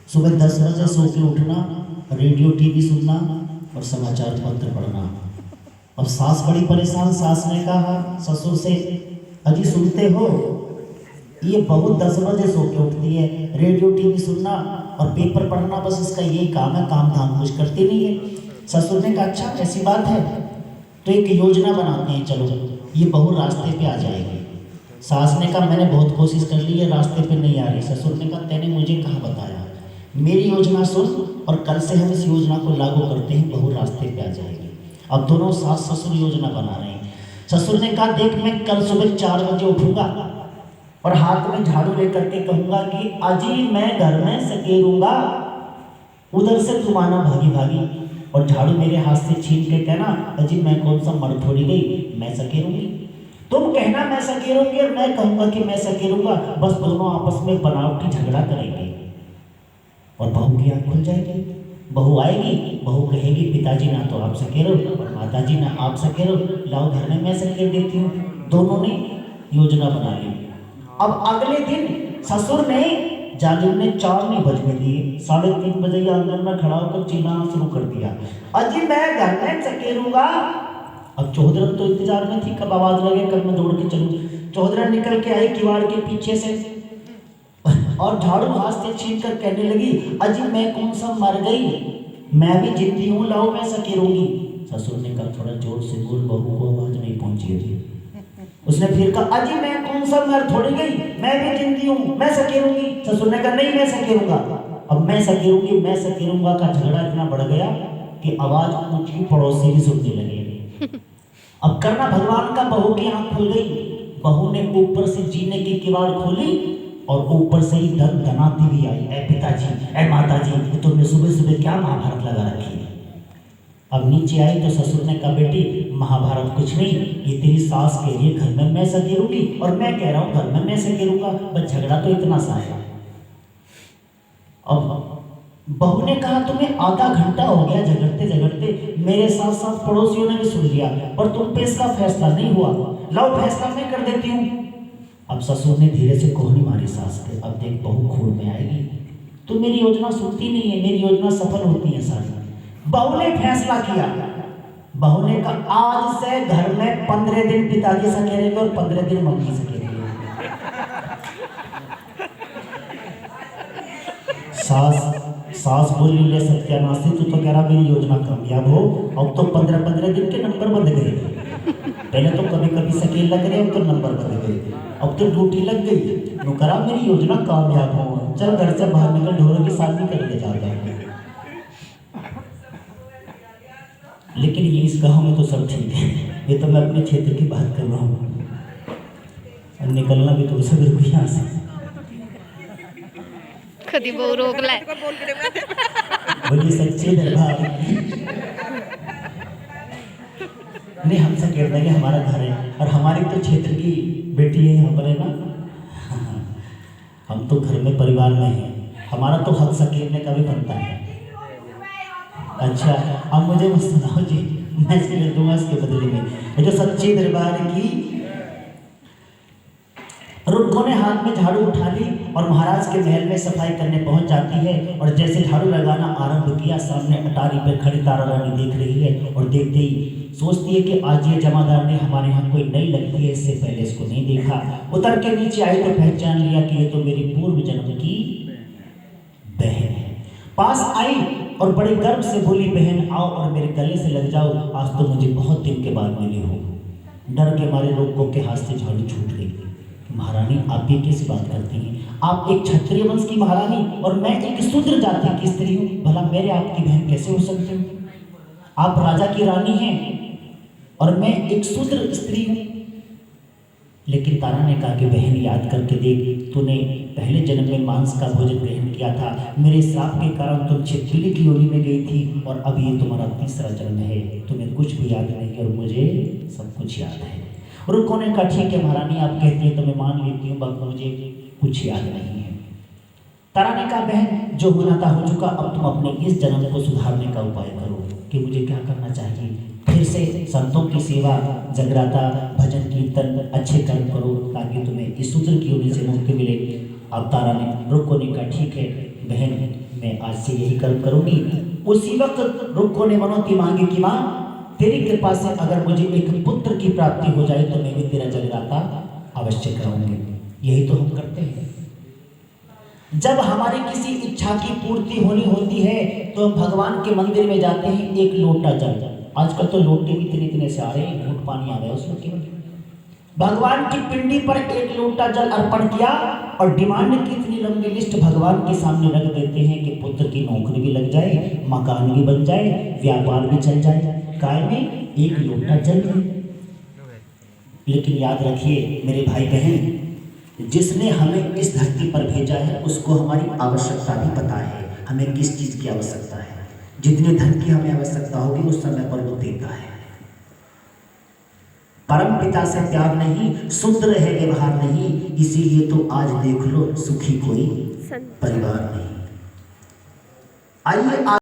सुबह 10 बजे सो के उठना, रेडियो टीवी सुनना और समाचार पत्र पढ़ना। अब सास बड़ी परेशान। सास ने कहा ससुर से, अजी सुनते हो, ये बहू 10 बजे सो के उठती है, रेडियो टीवी सुनना और पेपर पढ़ना, बस इसका यही काम है, काम धाम कुछ करती नहीं है। ससुर ने कहा अच्छा ऐसी बात है तो एक योजना बनाते हैं, चलो ये बहू रास्ते पे आ जाएगी। सास ने कहा मैंने बहुत कोशिश कर ली है, रास्ते पे नहीं आ रही। ससुर ने कहा तैने मुझे कहाँ बताया, मेरी योजना सुन और कल से हम इस योजना को लागू करते हैं, बहू रास्ते पे आ जाएगी। अब दोनों सास ससुर योजना बना रहे हैं। ससुर ने कहा देख मैं कल सुबह 4 बजे उठूंगा और हाथ में झाड़ू लेकर के कहूंगा कि अजी मैं घर में सकेरूंगा, उधर से तुम आना भागी भागी और झाड़ू मेरे हाथ से छीन के कहना अजी मैं कौन सा मर थोड़ी गई, मैं सकेरूंगी। तुम कहना मैं सकेरूंगी और मैं कहूंगा कि मैं सकेरूंगा, बस दोनों आपस में बनावटी झगड़ा करेंगे और बहू की आँख खुल जाएगी। बहू आएगी, बहू कहेगी पिताजी ना तो आप सकेरो और माताजी ना आप सकेरो, लाओ घर में मैं सकेर देती हूँ। दोनों ने योजना बना ली। अब अगले दिन ससुर ने जालिम ने 4 नहीं बजने दिए, 3:30 बजे आंगन में खड़ा होकर चिल्लाना शुरू कर दिया, अजी मैं घर में सकेरूंगा। अब चौधरन तो इंतजार में थी कब आवाज लगे, कब मैं दौड़ के चलूं। चौधरन निकल के आई किवाड़ के पीछे से और झाड़ू हाथ से छीन कर कहने लगी अजी मैं कौन सा मर गई, मैं भी जिंदी हूँ, लाओ मैं सकेरूंगी। ससुर ने कहा थोड़ा जोर से बोल, बहू को आवाज नहीं पहुंची अभी। उसने फिर कहा अजी मैं कौन सा मर थोड़ी गई, मैं भी जिंदी हूँ, मैं सकेरूंगी। ससुर ने कहा नहीं मैं सकेरूंगा। अब मैं सकेरूंगा का झगड़ा इतना बढ़ गया कि आवाज ऊंची पड़ोसी भी सुनने लगे। अब करना भगवान का, बहू की आंख खुल गई। बहू ने ऊपर से जीने की किवाड़ खोली और ऊपर से ही धन धनाती भी आई, ए पिताजी, ए माताजी, तुमने सुबह सुबह क्या महाभारत लगा रखी है। अब नीचे आई तो ससुर ने कहा बेटी महाभारत कुछ नहीं, ये तेरी सास के लिए घर में मैं सकेरूंगी और मैं कह रहा हूँ घर में मैं सकेरूंगा, बस झगड़ा तो इतना सा है। अब बहू ने कहा तुम्हें आधा घंटा हो गया झगड़ते झगड़ते, मेरे साथ साथ पड़ोसियों ने भी सुन लिया पर तुम पे इसका फैसला नहीं हुआ, लाओ फैसला मैं कर देती हूँ। अब ससुर ने धीरे से कोहनी मारी सास पे, अब देख बहू खून में आएगी, तो मेरी योजना सुनती नहीं है, मेरी योजना सफल होती है सारी। बहू ने फैसला किया, बहू ने कहा आज से घर में 15 दिन पिताजी सकेरेंगे और 15 दिन मम्मी सकेरेंगे। सास बोली ले सत्यानाशी, तू तो कह रहा मेरी योजना कामयाब हो, अब तो 15-15 दिन के नंबर बंद गए। पहले तो कभी कभी सकेल लग रहे, अब तो नंबर बंद गए, अब तो ड्यूटी लग गई। नु करा मेरी योजना कामयाब हो, चल घर से बाहर निकल, ढोरों की शादी करके जाता है। लेकिन ये इस गांव में तो सब ठीक है, ये तो मैं अपने क्षेत्र की बात कर रहा हूँ, निकलना भी तो सब रुक यहाँ से कभी वो रोक ले बोली सच्चे दरबार नहीं, हम सकेर देंगे, हमारा घर है और हमारी तो क्षेत्र की बेटी है यहाँ पर है ना, हम तो घर में परिवार में हैं, हमारा तो हक सकेरने का भी बनता है। अच्छा अब मुझे मत सुनाओ जी, मैं सकेर दूंगा इसके बदले में। ये जो सच्चे दरबार की रुक्कों ने हाथ में झाड़ू उठा ली और महाराज के महल में सफाई करने पहुंच जाती है और जैसे झाड़ू लगाना आरंभ किया, सामने अटारी पर खड़ी तारा रानी देख रही है और देखते ही सोचती है कि आज ये जमादार ने हमारे यहाँ कोई नई लगती है, इससे पहले इसको नहीं देखा। उतर के नीचे आई तो पहचान लिया कि ये तो मेरी पूर्व जन्म की बहन है। पास आई और बड़े गर्व से बोली बहन आओ और मेरे गले से लग जाओ, आज तो मुझे बहुत दिन के बाद मिली हो। डर के मारे रुक्कों के हाथ से झाड़ू छूट गई। महारानी आप ये कैसी बात करती हैं, आप एक क्षत्रिय वंश की महारानी और मैं एक शूद्र जाति की स्त्री हूँ, भला मेरे आपकी बहन कैसे हो सकती हूँ। आप राजा की रानी हैं और मैं एक शूद्र स्त्री हूँ। लेकिन तारा ने कहा कि बहन याद करके देख, तूने पहले जन्म में मांस का भोजन ग्रहण किया था, मेरे श्राप के कारण तुम छिपकली की योनि में गई थी और अब ये तुम्हारा तीसरा जन्म है, तुम्हें कुछ भी याद नहीं और मुझे सब कुछ याद है। रुक्कों ने कहा ठीक है महारानी आप कहती है तो मैं मान लेती हूँ, बस मुझे कुछ याद नहीं है। तारा ने कहा बहन जो होना था हो चुका, अब तुम अपने इस जन्म को सुधारने का उपाय करो कि मुझे क्या करना चाहिए। फिर से संतों की सेवा, जगराता, भजन कीर्तन, अच्छे कर्म करो ताकि तुम्हें इस सूत्र की योनि से मुक्ति मिले। अब तारा ने रुक्कों ने कहा ठीक है बहन मैं आज से यही कर्म करूंगी। उसी वक्त रुक्को ने मनौती मांगी कि माँ तेरी कृपा से अगर मुझे एक पुत्र की प्राप्ति हो जाए तो मैं भी तेरा जगराता अवश्य कराऊंगी। यही तो हम करते हैं। जब हमारी किसी इच्छा की पूर्ति होनी होती है तो हम भगवान के मंदिर में जाते हैं, एक लोटा जल। आजकल तो लोटे भी इतने इतने से आ रहे हैं, घूंट पानी आ गया उसमें केवल। भगवान की पिंडी पर एक लोटा जल अर्पण किया और डिमांड की इतनी लंबी लिस्ट भगवान के सामने रख देते हैं कि पुत्र की नौकरी भी लग जाए, मकान भी बन जाए, व्यापार भी चल जाए, काय में एक लोटा जल है। लेकिन याद रखिए मेरे भाई बहन, जिसने हमें इस धरती पर भेजा है उसको हमारी आवश्यकता भी पता है, हमें किस चीज की आवश्यकता है। जितने धन की हमें आवश्यकता होगी उस समय पर वो देता है। परम पिता से प्यार नहीं, सुंदर है व्यवहार नहीं, इसीलिए तो आज देख लो सुखी कोई परिवार नहीं। आइए